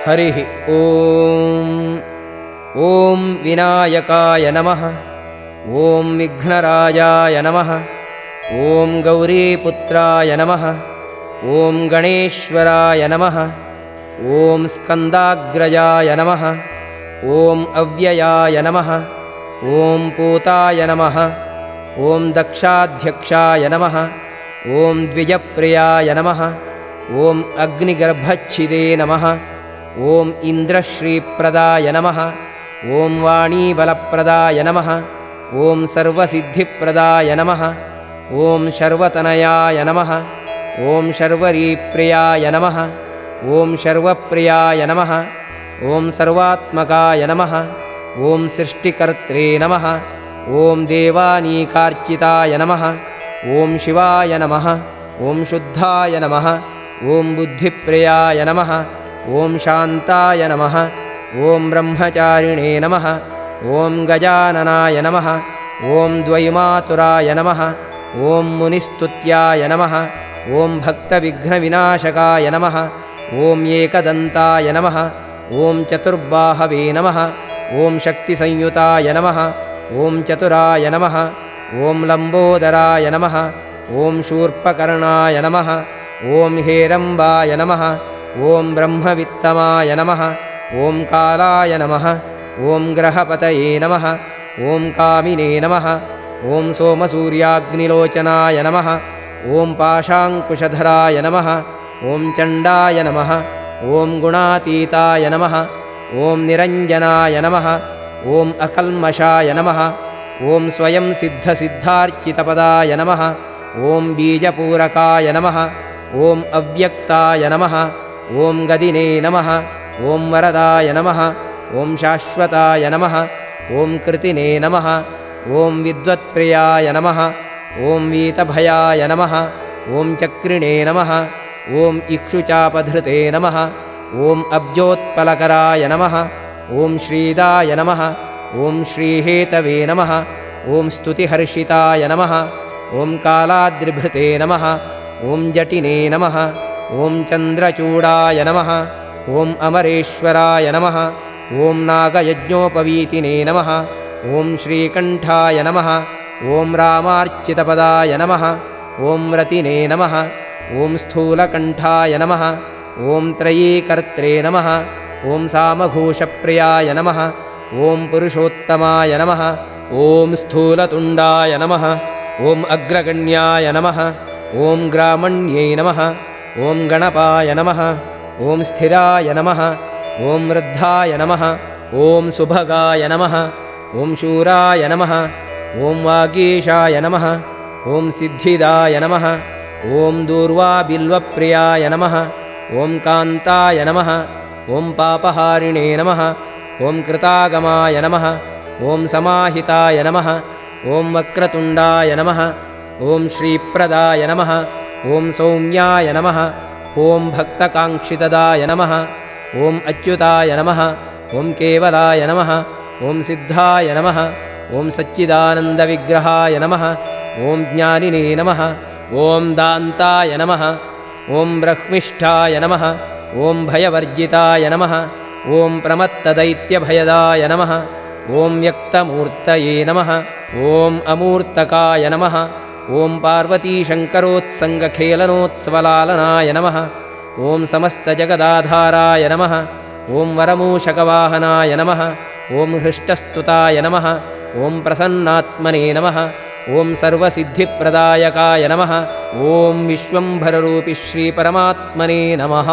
हरिः ॐ विनायकाय नमः। ॐ विघ्नराजाय नमः। ॐ गौरीपुत्राय नमः। ॐ गणेश्वराय नमः। ॐ स्कन्दाग्रजाय नमः। ॐ अव्ययाय नमः। ॐ पूताय नमः। ॐ दक्षाध्यक्षाय नमः। ॐ द्विजप्रियाय नमः। ॐ अग्निगर्भच्छिदे नमः। ॐ इन्द्रश्रीप्रदाय नमः। ॐ वाणीबलप्रदाय नमः। ॐ सर्वसिद्धिप्रदाय नमः। ॐ शर्वतनयाय नमः। ॐ शर्वरीप्रियाय नमः। ॐ शर्वप्रियाय नमः। ॐ सर्वात्मकाय नमः। ॐ सृष्टिकर्त्रे नमः। ॐ देवानीकार्चिताय नमः। ॐ शिवाय नमः। ॐ शुद्धाय नमः। ॐ बुद्धिप्रियाय नमः। ॐ शान्ताय नमः। ॐ ब्रह्मचारिणे नमः। ॐ गजाननाय नमः। ॐ द्वैमातुराय नमः। ॐ मुनिस्तुत्याय नमः। ॐ भक्तविघ्नविनाशकाय नमः। ॐ एकदन्ताय नमः। ॐ चतुर्बाहवे नमः। ॐ शक्तिसंयुताय नमः। ॐ चतुराय नमः। ॐ लम्बोदराय नमः। ॐ शूर्पकर्णाय नमः। ॐ हेरम्बाय नमः। ॐ ब्रह्मवित्तमाय नमः। ॐ कालाय नमः। ॐ ग्रहपतये नमः। ॐ कामिने नमः। ॐ सोमसूर्याग्निलोचनाय नमः। ॐ पाशाङ्कुशधराय नमः। ॐ चण्डाय नमः। ॐ गुणातीताय नमः। ॐ निरञ्जनाय नमः। ॐ अकल्मषाय नमः। ॐ स्वयं सिद्धसिद्धार्चितपदाय नमः। ॐ बीजपूरकाय नमः। ॐ अव्यक्ताय नमः। ॐ गदिने नमः। ॐ वरदाय नमः। ॐ शाश्वताय नमः। ॐ कृतिने नमः। ॐ विद्वत्प्रियाय नमः। ॐ वीतभयाय नमः। ॐ चक्रिणे नमः। ॐ इक्षुचापधृते नमः। ॐ अब्जोत्पलकराय नमः। ॐ श्रीदाय नमः। ॐ श्रीहेतवे नमः। ॐ स्तुतिहर्षिताय नमः। ॐ कालाद्रिभृते नमः। ॐ जटिने नमः। ॐ चन्द्रचूडाय नमः। ॐ अमरेश्वराय नमः। ॐ नागयज्ञोपवीतिने नमः। ॐ श्रीकण्ठाय नमः। ॐ रामार्चितपदाय नमः। ॐ रतिने नमः। ॐ स्थूलकण्ठाय नमः। ॐ त्रयीकर्त्रे नमः। ॐ सामघोषप्रियाय नमः। ॐ पुरुषोत्तमाय नमः। ॐ स्थूलतुण्डाय नमः। ॐ अग्रगण्याय नमः। ॐ ग्रामण्ये नमः। ॐ गणपाय नमः। ॐ स्थिराय नमः। ॐ वृद्धाय नमः। ॐ सुभगाय नमः। ॐ शूराय नमः। ॐ वागीशाय नमः। ॐ सिद्धिदाय नमः। ॐ दूर्वाबिल्वप्रियाय नमः। ॐ कान्ताय नमः। ॐ पापहारिणे नमः। ॐ कृतागमाय नमः। ॐ समाहिताय नमः। ॐ वक्रतुण्डाय नमः। ॐ श्रीप्रदाय नमः। ॐ सौम्याय नमः। ॐ भक्तकाङ्क्षितदाय नमः। ॐ अच्युताय नमः। ॐ केवलाय नमः। ॐ सिद्धाय नमः। ॐ सच्चिदानन्दविग्रहाय नमः। ॐ ज्ञानिने नमः। ॐ दान्ताय नमः। ॐ ब्रह्मिष्ठाय नमः। ॐ भयवर्जिताय नमः। ॐ प्रमत्तदैत्यभयदाय नमः। ॐ व्यक्तमूर्तये नमः। ॐ अमूर्तकाय नमः। ॐ पार्वतीशङ्करोत्सङ्गखेलनोत्सवलालनाय नमः। ॐ समस्तजगदाधाराय नमः। ॐ वरमूषकवाहनाय नमः। ॐ हृष्टस्तुताय नमः। ॐ प्रसन्नात्मने नमः। ॐ सर्वसिद्धिप्रदायकाय नमः। ॐ विश्वम्भररूपि श्रीपरमात्मने नमः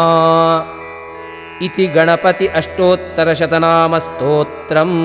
इति गणपति अष्टोत्तरशतनामस्तोत्रम्।